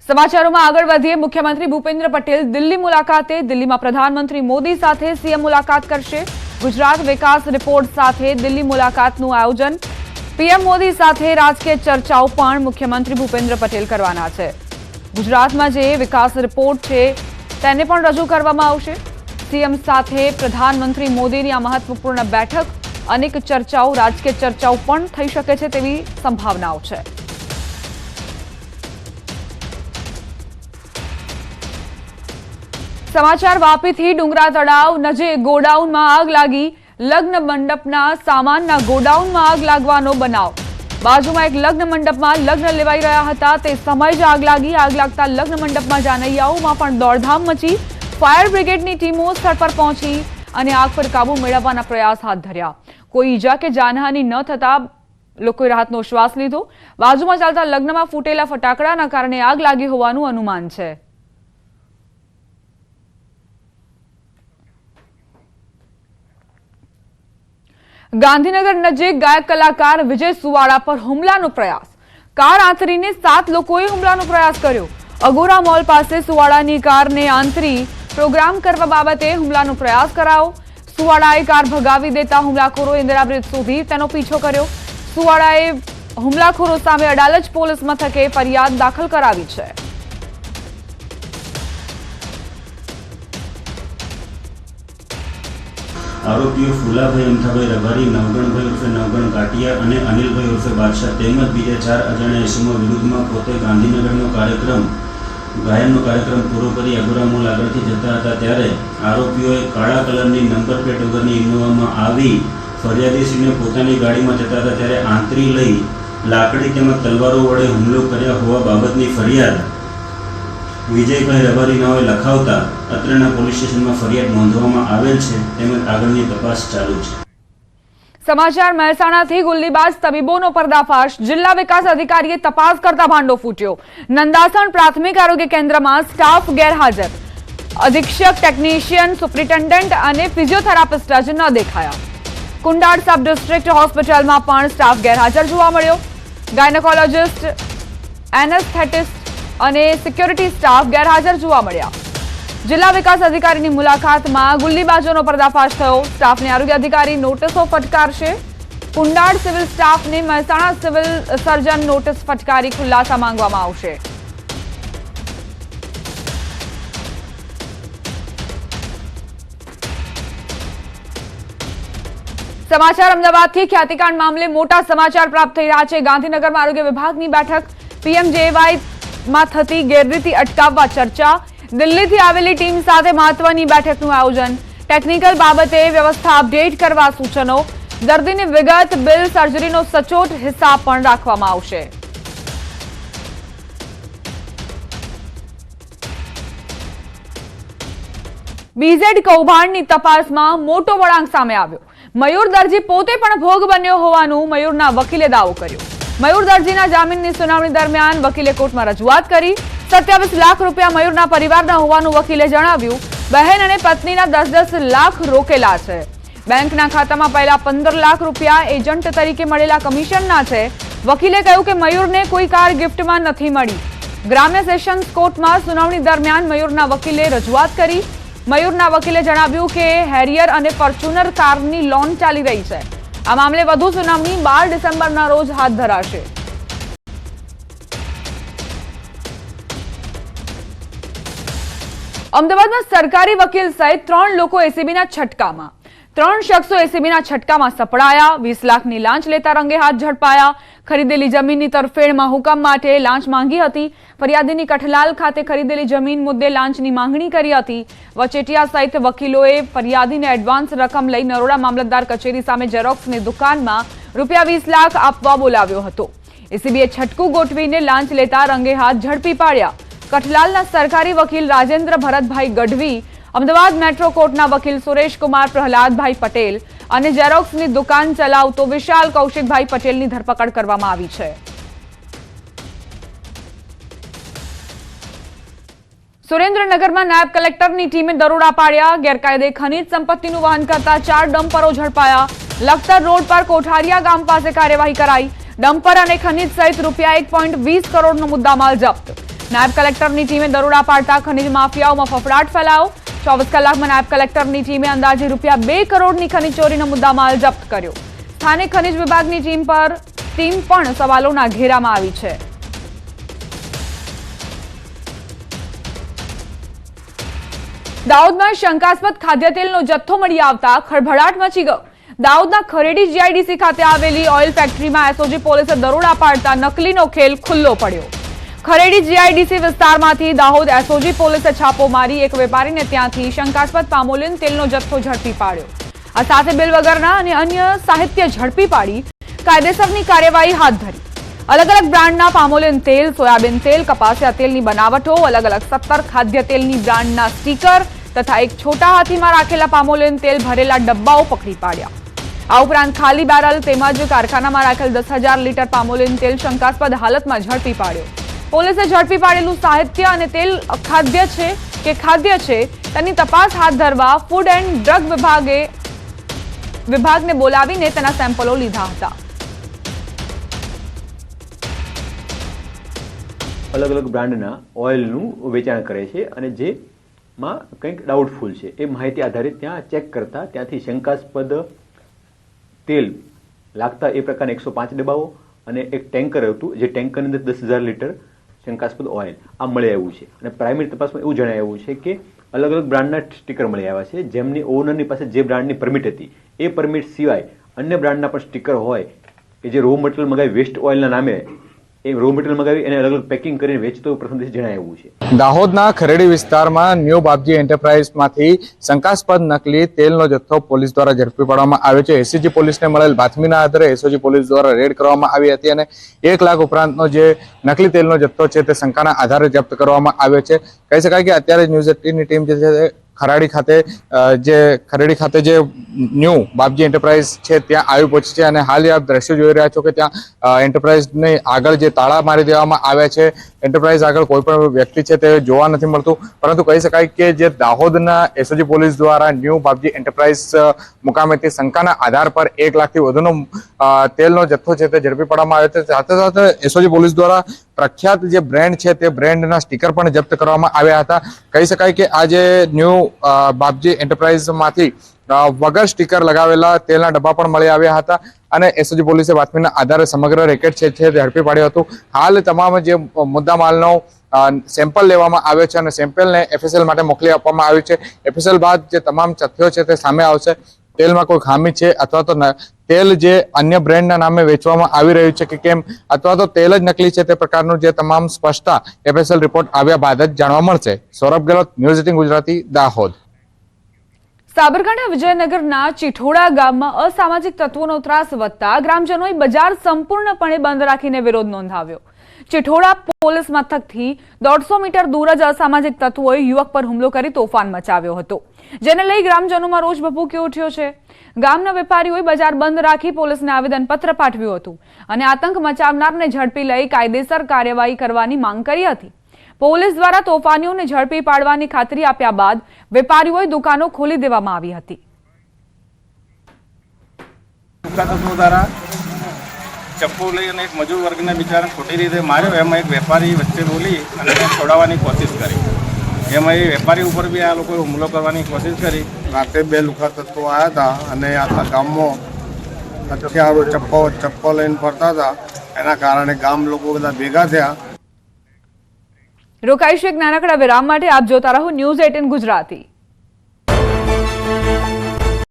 સમાચારોમાં આગળ વધીએ। મુખ્યમંત્રી ભૂપેન્દ્ર પટેલ દિલ્હી મુલાકાતે। દિલ્હીમાં પ્રધાનમંત્રી મોદી સાથે સીએમ મુલાકાત કરશે। ગુજરાત વિકાસ રિપોર્ટ સાથે દિલ્હી મુલાકાતનું આયોજન। પીએમ મોદી સાથે રાજકીય ચર્ચાઓ પણ મુખ્યમંત્રી ભૂપેન્દ્ર પટેલ કરવાના છે। ગુજરાતમાં જે વિકાસ રિપોર્ટ છે તેને પણ રજૂ કરવામાં આવશે। સીએમ સાથે પ્રધાનમંત્રી મોદીની આ મહત્વપૂર્ણ બેઠક અનેક ચર્ચાઓ રાજકીય ચર્ચાઓ પણ થઈ શકે છે તેવી સંભાવનાઓ છે। समाचार वापी थी डुंगरा तड़ाव नजीक गोडाउन में आग लागी। लग्न मंडपना सामानना गोडाउन में आग लागवानो बनाव। बाजू में एक लग्न मंडप में लग्न लेवाई रह्या हता ते समय ज आग लागी। आग लागता लग्न मंडप में जानैयाओमां पण दौड़धाम मची। फायर ब्रिगेडनी टीमों स्थल पर पहोंची अने आग पर काबू मेळववाना प्रयास हाथ धर्या। कोई ईजा के जानहानि न थता लोकोए राहतनो श्वास लीधो। बाजूमां चालता लग्नमा फूटेला फटाकडाना कारणे आग लागी होवानुं अनुमान छे। गांधीनगर नजीक गायक कलाकार विजय सुवाड़ा पर हुमलानो प्रयास। कार आंतरीने 7 लोकोए हुमलानो प्रयास कर्यो। अगोरा मॉल पासे सुवाड़ानी कारने आंतरी प्रोग्राम करवा बाबते हुमलानो प्रयास करायो। सुवाड़ाए कार भगावी देता हुमलाखोरोए इंदिरा ब्रिज सुधी तेनो पीछो कर्यो। सुवाड़ाए हुमलाखोरो सामे अडालज पोलीस मथके फरियाद दाखल करावी छे। आरोपीओ फूलाभाई अमथाभाई रबारी, नवगणभाई उर्फे नवगण काटिया और अनिलभाई उर्फे बादशाह तेमज बीजा 4 अजाण्या इसमो विरुद्धमां पोते गांधीनगरनो गायननो कार्यक्रम पूरो करी अगोरा मॉल आगळथी जता हता त्यारे आरोपीओए काळा कलरनी नंबर प्लेट वगरनी इनोवामां आवी फरियादीश्रीने पोतानी गाड़ीमां जता हता त्यारे आंतरी लई लाकड़ी तेमज तलवारो वडे हुमलो कर्या होवा बाबतनी फरियाद विजयभाई रबारी नावे लखावता અત્રેના પોલીસ સ્ટેશનમાં ફરિયાદ નોંધવામાં આવેલ છે તેમજ આગળની તપાસ ચાલુ છે। समाचार મહેસાણાથી ગુલ્લીબાજ તબીબોનો પર્દાફાશ। જિલ્લા વિકાસ અધિકારીએ તપાસ કરતા ભાંડો ફૂટ્યો। નંદાસણ પ્રાથમિક આરોગ્ય કેન્દ્રમાં સ્ટાફ ગેરહાજર। અધિક્ષક, ટેકનિશિયન, સુપ્રિન્ટેન્ડન્ટ અને ફિઝિયોથેરાપિસ્ટ જ ન દેખાયા। કુંડાળ સબ ડિસ્ટ્રિક્ટ હોસ્પિટલમાં પણ સ્ટાફ ગેરહાજર જોવા મળ્યો। ગાયનેકોલોજિસ્ટ, એનેસ્થેટિસ્ટ અને સિક્યોરિટી સ્ટાફ ગેરહાજર જોવા મળ્યા। जिला विकास अधिकारी मुलाकात में गुल्लीबाजों पर्दाफाश थयो। स्टाफ ने आरोग्य अधिकारी नोटिसों फटकारशे। कुंडाळ सिविल स्टाफ ने महेसाणा सिविल सर्जन नोटिस फटकारी खुलासा मांगवामां आवशे। समाचार अमदावाद थी ख्यातिकांड मामले मोटा समाचार प्राप्त थई रह्या छे। गांधीनगर में आरोग्य विभाग की बैठक। पीएमजेएवाय में थती गैररीति अटकाववा चर्चा। दिल्ली थी आवेली टीम साथे महत्वनी बैठकनुं आयोजन। टेक्निकल बाबते व्यवस्था अपडेट करवा सूचनो। दर्दीनी विगत, बिल, सर्जरीनो सचोट हिसाब पण राखवामां आवशे। बीजेड कौभांडनी तपासमां मोटो वळांक सामे आव्यो। मयूर दर्जी पोते पण भोग बन्यो होवानुं मयूरना वकीले दावो कर्यो। मयूर दर्जीना जामीननी सुनावणी दरमियान वकीले कोर्टमां रजूआत करी। 27 लाख रूपिया मयूरना परिवारना होवानुं वकीले जणाव्युं। बहन अने पत्नीना 10-10 लाख रोकेला छे। बेंकना खातामां पहेला 15 लाख रूपिया एजंट तरीके मळेला कमिशनना छे। वकीले कह्युं के मयूरने कोई कार गिफ्टमां नथी मळी। ग्राम्य सेशन्स कोर्टमां सुनावणी दरमियान मयूरना वकीले रजूआत करी। मयूरना वकीले जणाव्युं के हेरियर अने फॉर्च्यूनर कारनी लोन चाली रही छे। आ मामले વધુ સુનાવણી 12 ડિસેમ્બરના રોજ હાથ ધરાશે। અમદાવાદમાં સરકારી વકીલ સહિત 3 લોકો એસીબીના છટકામાં। 3 શખ્સો એસીબીના છટકામાં સપડાયા। 20 લાખની લાંચ લેતા રંગે હાથ ઝડપાયા। ખરીદેલી જમીનની તરફેણમાં હુકમ માટે લાંચ માંગી હતી। ફરિયાદીની કઠલાલ ખાતે ખરીદેલી જમીન મુદ્દે લાંચની માંગણી કરી હતી। વચેટિયા સહિત વકીલોએ ફરિયાદીને એડવાન્સ રકમ લઈ નરોડા મામલતદાર કચેરી સામે ઝેરોક્સની દુકાનમાં રૂપિયા 20 લાખ આપવા બોલાવ્યો હતો। એસીબીએ છટકું ગોઠવીને લાંચ લેતા રંગે હાથ ઝડપી પાડ્યા। કઠલાલના સરકારી વકીલ રાજેન્દ્ર ભરતભાઈ ગઢવી, અમદાવાદ મેટ્રો કોર્ટના વકીલ સુરેશ કુમાર પ્રહલાદભાઈ પટેલ અને ઝેરોક્સની દુકાન ચલાવતો વિશાલ કૌશિકભાઈ પટેલની ધરપકડ કરવામાં આવી છે। સુરેન્દ્રનગરમાં નાયબ કલેક્ટરની ટીમે દરોડા પાડ્યા। ગેરકાયદે ખનીજ સંપત્તિનું વહન કરતા 4 ડમ્પરો ઝડપાયા। લખતર રોડ પર કોઠારિયા ગામ પાસે કાર્યવાહી કરાઈ। ડમ્પર અને ખનીજ સહિત રૂપિયા 1.20 કરોડનો મુદ્દામાલ જપ્ત। નાયબ કલેક્ટરની ટીમે દરોડા પાડતા ખનીજ માફિયાઓમાં ફફડાટ ફેલાયો. 24 કલાકમાં નાયબ કલેક્ટરની ટીમે અંદાજે ₹2 કરોડની ખનીજ ચોરીનો મુદ્દામાલ જપ્ત કર્યો. સ્થાનિક ખનીજ વિભાગની ટીમ પણ સવાલોના ઘેરામાં આવી છે. દાહોદમાં શંકાસ્પદ ખાદ્ય તેલનો જથ્થો મળી આવતા ખળભળાટ મચી ગયો. દાહોદના ખરેડી જીઆઈડીસી ખાતે આવેલી ઓઇલ ફેક્ટરીમાં એસઓજી પોલીસે દરોડા પાડતા નકલીનો ખેલ ખુલ્લો પડ્યો. ખરેડી જીઆઈડીસી વિસ્તારમાંથી દાહોદ એસઓજી પોલીસે છાપો મારી એક વેપારીને ત્યાંથી શંકાસ્પદ પામોલિન તેલનો જથ્થો ઝડપી પાડ્યો. આ સાથે બિલ વગરના અને અન્ય સાહિત્ય ઝડપી પાડી કાયદેસરની કાર્યવાહી હાથ ધરી. અલગ અલગ બ્રાન્ડના પામોલિન તેલ, સોયાબીન તેલ, કપાસિયા તેલની બનાવટો, અલગ અલગ 17 ખાદ્ય તેલની બ્રાન્ડના સ્ટીકર તથા એક છોટા હાથીમાં રાખેલા પામોલિન તેલ ભરેલા ડબ્બાઓ પકડી પાડ્યા. આ ઉપરાંત ખાલી બેરલ તેમજ કારખાનામાં રાખેલ 10,000 લીટર પામોલિન તેલ શંકાસ્પદ હાલતમાં ઝડપી પાડ્યો. પોલીસે ઝડપી પાડેલું સાહિત્ય અને તેલ અખાદ્ય છે કે ખાદ્ય છે તેની તપાસ હાથ ધરવા ફૂડ એન્ડ ડ્રગ વિભાગને બોલાવીને તેના સેમ્પલો લીધા હતા. અલગ અલગ બ્રાન્ડના ઓઇલનું વેચાણ કરે છે અને જેમાં કંઈક ડાઉટફુલ છે એ માહિતી આધારિત ત્યાં ચેક કરતા ત્યાંથી શંકાસ્પદ તેલ લાગતા એ પ્રકારના 105 ડબ્બાઓ અને એક ટેન્કર હતું જે ટેન્કરની અંદર 10,000 લીટર શંકાસ્પદ ઓઇલ આ મળી આવ્યું છે. અને પ્રાઇમરી તપાસમાં એવું જણાવ્યું છે કે અલગ અલગ બ્રાન્ડના સ્ટીકર મળી આવ્યા છે જેમની ઓનરની પાસે જે બ્રાન્ડની પરમિટ હતી એ પરમિટ સિવાય અન્ય બ્રાન્ડના પણ સ્ટીકર હોય કે જે રો મટીરિયલ મગાવી વેસ્ટ ઓઇલના નામે એ રો મટીરિયલ મગાવી એને અલગ અલગ પેકિંગ કરીને વેચતો પ્રથમ દિવસે જણાવ્યું છે. દાહોદના ખરેડી વિસ્તારમાં ન્યૂ બાપજી એન્ટરપ્રાઇઝમાંથી શંકાસ્પદ નકલી તેલનો જથ્થો પોલીસ દ્વારા ઝડપી પાડવામાં આવ્યો છે. એસસીજી પોલીસને મળેલ બાતમીના આધારે એસઓજી પોલીસ દ્વારા રેડ કરવામાં આવી હતી અને 1 લાખ ઉપરાંતનો જે નકલી તેલનો જથ્થો છે તે શંકાના આધારે જપ્ત કરવામાં આવ્યો છે. કહી શકાય કે અત્યારે ન્યૂઝ 18ની ટીમ જે છે ખરેડી ખાતે જે ન્યૂ બાપજી એન્ટરપ્રાઇઝ છે ત્યાં આવી પહોંચી છે અને હાલ આપ દ્રશ્યો જોઈ રહ્યા છો કે ત્યાં એન્ટરપ્રાઇઝની આગળ જે તાળા મારી દેવામાં આવ્યા છે. એન્ટરપ્રાઇઝ આગળ કોઈ પણ વ્યક્તિ છે તે જોવા નથી મળતું, પરંતુ કહી શકાય કે જે દાહોદના એસઓજી પોલીસ દ્વારા ન્યૂ બાપજી એન્ટરપ્રાઇઝ મુકામેથી શંકાના આધાર પર 1 લાખથી વધુનો તેલનો જથ્થો છે તે ઝડપી પાડવામાં આવ્યો છે. સાથે સાથે એસઓજી પોલીસ દ્વારા પ્રખ્યાત જે બ્રેન્ડ છે તે બ્રેન્ડના સ્ટીકર પણ જપ્ત કરવામાં આવ્યા હતા. કહી શકાય કે આ જે ન્યૂ બાપજી એન્ટરપ્રાઇઝમાંથી વગર સ્ટીકર લગાવેલા તેલના ડબ્બા પણ મળી આવ્યા હતા અને એસઓજી પોલીસે બાતમીના આધારે સમગ્ર રેકેટ છે તે ઝડપી પાડ્યો હતો. હાલ તમામ જે મુદ્દામાલનો સેમ્પલ લેવામાં આવ્યો છે અને સેમ્પલને એફએસએલ માટે મોકલી આપવામાં આવ્યું છે. એફએસએલ બાદ જે તમામ તથ્યો છે તે સામે આવશે. તેલમાં કોઈ ખામી છે અથવા તો તેલ જે અન્ય બ્રેન્ડના નામે વેચવામાં આવી રહ્યું છે કે કેમ અથવા તો તેલ જ નકલી છે તે પ્રકારનું જે તમામ સ્પષ્ટતા એફએસએલ રિપોર્ટ આવ્યા બાદ જ જાણવા મળશે. સૌરભ ગેહલોત, ન્યૂઝ 18 ગુજરાતી, દાહોદ. સાબરકાંઠા વિજયનગરના ચિઠોડા ગામમાં અસામાજિક તત્વોનો ત્રાસ વધતા ગ્રામજનોએ બજાર સંપૂર્ણપણે બંધ રાખીને વિરોધ નોંધાવ્યો. ચિઠોડા પોલીસ મથકથી 150 મીટર દૂર જ અસામાજિક તત્વોએ યુવક પર હુમલો કરી તોફાન મચાવ્યો હતો, જેને લઈ ગ્રામજનોમાં રોષ ભભૂકી ઉઠ્યો છે. ગામના વેપારીઓએ બજાર બંધ રાખી પોલીસને આવેદનપત્ર પાઠવ્યું હતું અને આતંક મચાવનારને ઝડપી લઈ કાયદેસર કાર્યવાહી કરવાની માંગ કરી હતી. પોલીસ દ્વારા તોફાનીઓને ઝડપી પાડવાની ખાતરી આપ્યા બાદ વેપારીઓએ દુકાનો ખોલી દેવામાં આવી હતી. ચપ્પુ લઈ અને એક મજૂર વર્ગને બિચારા ખોટી રીતે માર્યો. એમાં એક વેપારી વચ્ચે બોલી અને છોડાવવાની કોશિશ કરી. એમાં એ વેપારી ઉપર બી આ લોકોએ હુમલો કરવાની કોશિશ કરી. રાતે 2 લુખા તત્વો આવ્યા હતા અને આખા ગામમાં હથિયારો ચપ્પો લઈને ફરતા હતા. એના કારણે ગામ લોકો બધા ભેગા થયા. રોકાઈશું એક નાનકડા વિરામ માટે. આપ જોતા રહો ન્યૂઝ 18 ગુજરાતી.